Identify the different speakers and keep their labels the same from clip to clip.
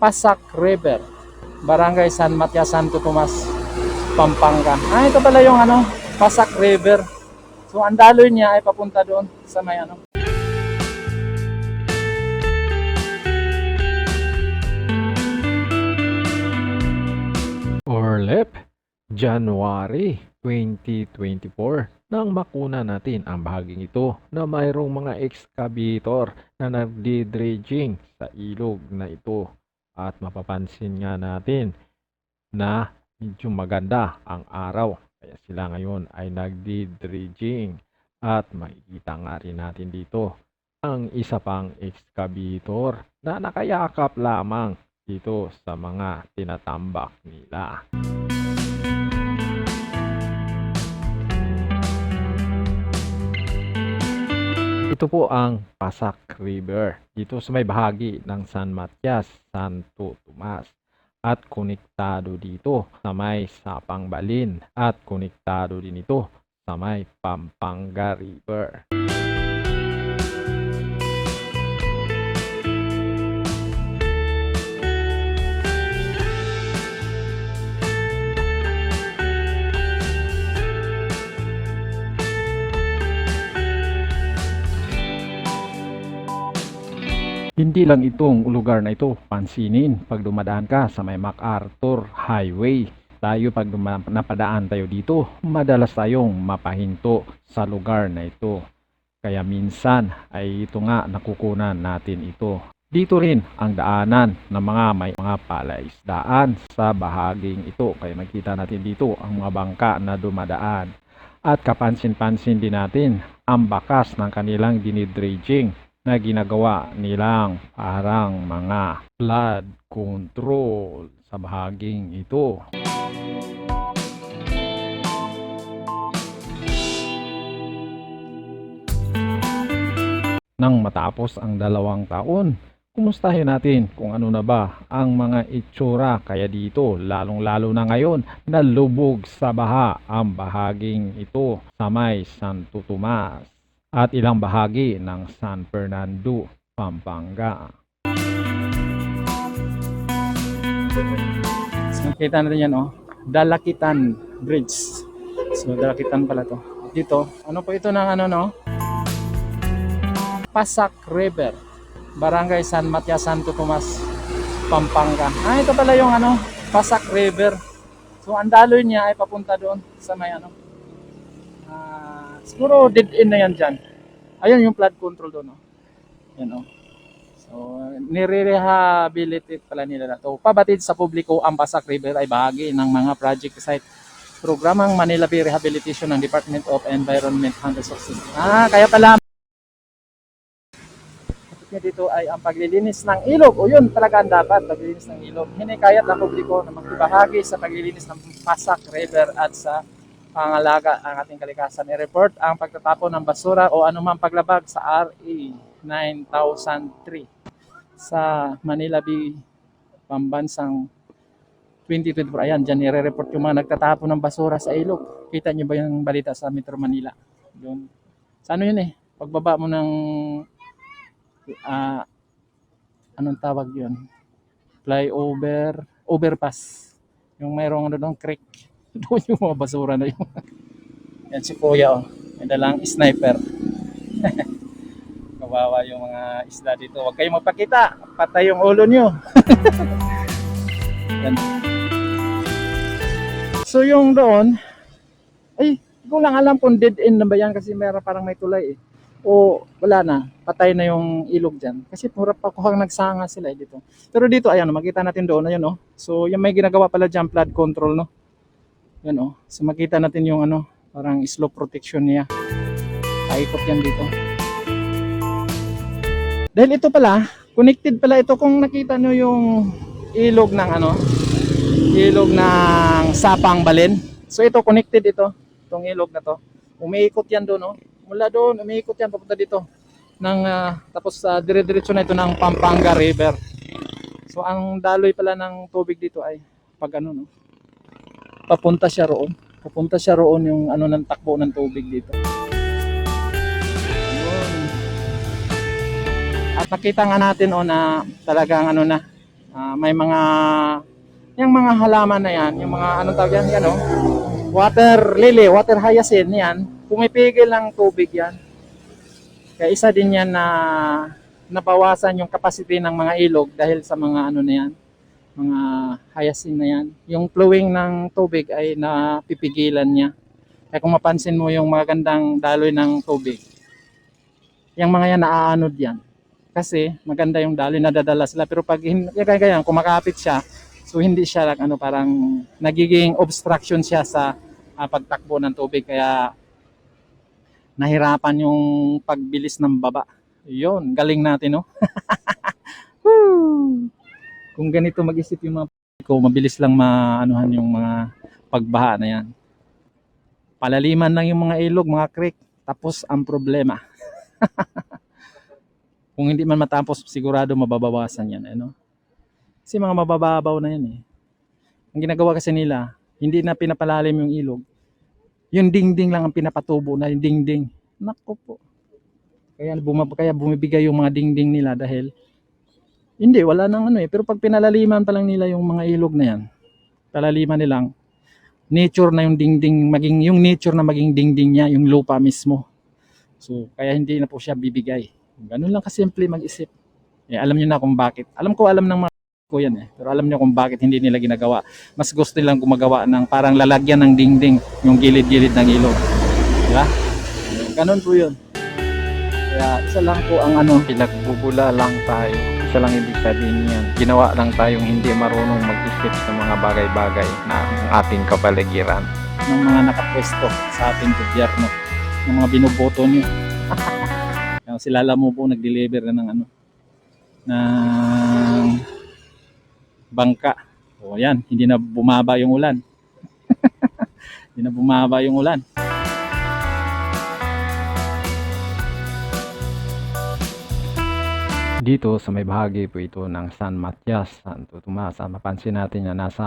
Speaker 1: Pasac River, Barangay San Matias, Santo Tomas, Pampanga. Ito pala yung ano, Pasac River. So ang daloy niya ay papunta doon sa may ano.
Speaker 2: Orlep, January 2024 nang makuna natin ang bahaging ito na mayroong mga excavator na nagdi-dredging sa ilog na ito at mapapansin nga natin na medyo maganda ang araw kaya sila ngayon ay nagdi-dredging at makikita nga rin natin dito ang isa pang excavator na nakayakap lamang dito sa mga tinatambak nila. Ito po ang Pasac River dito sa may bahagi ng San Matias, Santo Tomas at konektado dito sa may Sapang Balin at konektado din ito sa may Pampanga River. Hindi lang itong lugar na ito pansinin pag dumadaan ka sa may MacArthur Highway. Tayo pag napadaan tayo dito, madalas tayong mapahinto sa lugar na ito. Kaya minsan ay ito nga nakukunan natin ito. Dito rin ang daanan ng may mga palaisdaan sa bahaging ito. Kaya makita natin dito ang mga bangka na dumadaan. At kapansin-pansin din natin ang bakas ng kanilang dinidredging na ginagawa nilang parang mga flood control sa bahaging ito. Nang matapos ang 2 taon, kumustahin natin kung ano na ba ang mga itsura kaya dito lalong-lalo na ngayon na lubog sa baha ang bahaging ito sa may Santo Tomas at ilang bahagi ng San Fernando, Pampanga.
Speaker 1: So nakita natin yan, Dalakitan Bridge. So Dalakitan pala to. Dito, ano po ito ng ano, no? Pasac River, Barangay San Matias, Santo Tomas, Pampanga. Ito pala yung ano, Pasac River. So ang daloy niya ay papunta doon sa may ano. Siguro dead end na yan dyan. Ayun yung flood control doon. Yan, so nire-rehabilitate pala nila na to. Pabatid sa publiko, ang Pasac River ay bahagi ng mga project site programang Manila Bay Rehabilitation ng Department of Environment and Resources. Kaya pala dito ay ang paglilinis ng ilog. O yun talaga ang dapat, paglilinis ng ilog. Hinikayat ang publiko na magbahagi sa paglilinis ng Pasac River at sa pangalaga ang ating kalikasan. I-report ang pagtatapon ng basura o anumang paglabag sa RA 9003 sa Manila Bay Pambansang 2024. Ayan, dyan i-report yung mga nagtatapon ng basura sa ilog. Kita nyo ba yung balita sa Metro Manila? Doon. Sa ano yun pagbaba mo ng anong tawag yun? Flyover, overpass. Yung mayroong ano doon, creek. Doon yung mga basura na yun. Yan si Kuya, may dalang sniper. Kawawa yung mga isda dito. Huwag kayong magpakita, patay yung ulo nyo. Yan. So yung doon, ay, hindi ko lang alam kung dead end na ba yan kasi meron parang may tulay o wala na, patay na yung ilog dyan. Kasi pura pa kuhang nagsanga sila dito. Pero dito, ayan, makita natin doon, ayun So yung may ginagawa pala dyan, flood control, Yan so makita natin yung parang slope protection niya. Paikot yan dito. Dahil ito pala, connected pala ito kung nakita nyo yung ilog ng ilog ng Sapang Balin. So ito connected ito, itong ilog na to. Umiikot yan doon, Mula doon, umiikot yan papunta dito. Tapos dire-diretso na ito ng Pampanga River. So ang daloy pala ng tubig dito ay pag papunta siya roon. Papunta siya roon yung ng takbo ng tubig dito. Ayun. At nakita nga natin na talagang May mga yung mga halaman na yan, yung mga anong tawag yan, yan oh, water lily, water hyacinth yan, pumipigil ng tubig yan. Kaya isa din yan na nabawasan yung capacity ng mga ilog dahil sa mga ano na yan, mga hyacinth na yan. Yung flowing ng tubig ay napipigilan niya. Kaya kung mapansin mo yung mga gandang daloy ng tubig, yung mga yan naaanod yan. Kasi maganda yung daloy, nadadala sila. Pero pag ganyan, kumakapit siya, so hindi siya ano, parang nagiging obstruction siya sa pagtakbo ng tubig. Kaya nahirapan yung pagbilis ng baba. Yun, galing natin, no? Woo! Kung ganito mag-isip yung mga ko, mabilis lang maanuhan yung mga pagbaha na yan. Palaliman lang yung mga ilog, mga creek, tapos ang problema. Kung hindi man matapos, sigurado mababawasan yan. Ano? Kasi mga mabababaw na yan eh. Ang ginagawa kasi nila, hindi na pinapalalim yung ilog. Yung dingding lang ang pinapatubo na yung dingding. Naku po. Kaya bumibigay yung mga dingding nila dahil hindi, wala nang ano eh. Pero pag pinalaliman pa lang nila yung mga ilog na yan, palaliman nilang, nature na yung dingding, yung nature na maging dingding niya, yung lupa mismo. So, kaya hindi na po siya bibigay. Ganun lang kasimple mag-isip. Eh, alam niyo na kung bakit. Alam ng mga ko yan eh. Pero alam niyo kung bakit hindi nila ginagawa. Mas gusto nilang gumagawa ng parang lalagyan ng dingding yung gilid-gilid ng ilog. Di ba? Ganun po yun. Kaya isa lang po ang ano,
Speaker 2: Pinagbubula lang tayo. Isa lang ibig sabihin yan. Ginawa lang tayong hindi marunong mag-isip sa mga bagay-bagay na ating kapaligiran.
Speaker 1: ng mga nakapwesto sa ating gobyerno, ng mga binoboto niyo. Kaya si Lala mo po nag-deliver na ng ano, ng bangka. O yan, hindi na bumaba yung ulan. Hindi na bumaba yung ulan.
Speaker 2: Dito sa may bahagi po ito ng San Matias, Santo Tomas, mapansin natin na nasa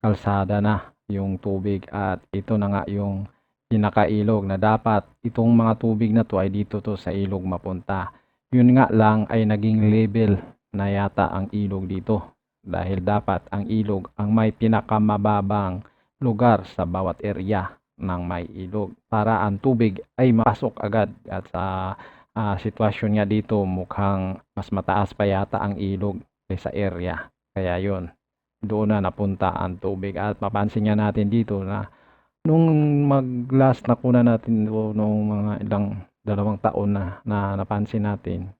Speaker 2: kalsada na yung tubig at ito na nga yung pinakailog na dapat itong mga tubig na to ay dito to sa ilog mapunta. Yun nga lang ay naging level na yata ang ilog dito dahil dapat ang ilog ang may pinakamababang lugar sa bawat area ng may ilog para ang tubig ay masok agad at sa sitwasyon nga dito mukhang mas mataas pa yata ang ilog sa area. Kaya yon doon na napunta ang tubig. At mapansin nga natin dito na nung mag-last na kuna natin nung mga ilang 2 taon na napansin natin,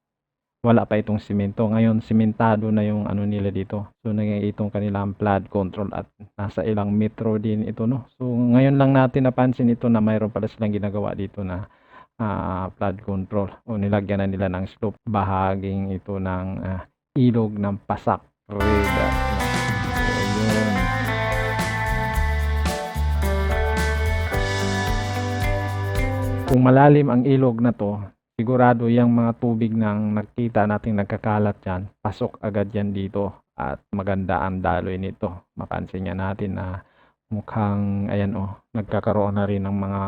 Speaker 2: wala pa itong simento. Ngayon simentado na yung ano nila dito. So itong kanilang flood control at nasa ilang metro din ito, no. So ngayon lang natin napansin ito na mayroon pala silang ginagawa dito na flood control o nilagyan na nila ng slope bahaging ito ng ilog ng Pasak River. So, yun. Kung malalim ang ilog na to, sigurado yung mga tubig nang nakita nating nagkakalat dyan, pasok agad yan dito at maganda ang daloy nito. Mapansin niya natin na mukhang ayan nagkakaroon na rin ng mga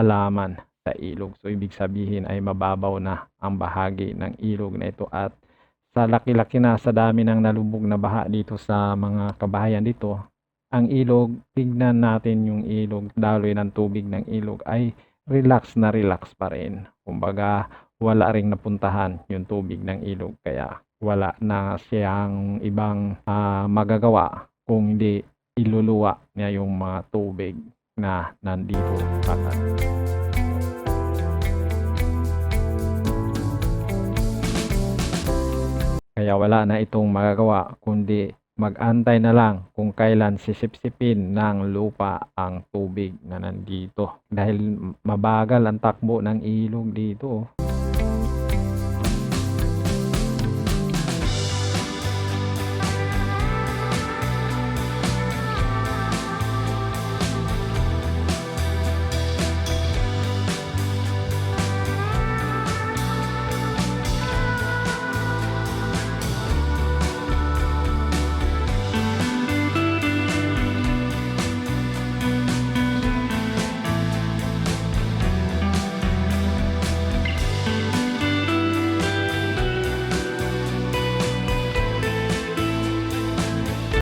Speaker 2: halaman sa ilog. So ibig sabihin ay mababaw na ang bahagi ng ilog na ito at sa laki-laki na sa dami ng nalubog na baha dito sa mga kabahayan dito, ang ilog, tignan natin yung ilog, daloy ng tubig ng ilog ay relax na relax pa rin. Kumbaga wala ring napuntahan yung tubig ng ilog kaya wala na siyang ibang magagawa kung hindi iluluwa niya yung mga tubig na nandito. Kaya wala na itong magagawa kundi mag-antay na lang kung kailan sisipsipin ng lupa ang tubig na nandito. Dahil mabagal ang takbo ng ilog dito.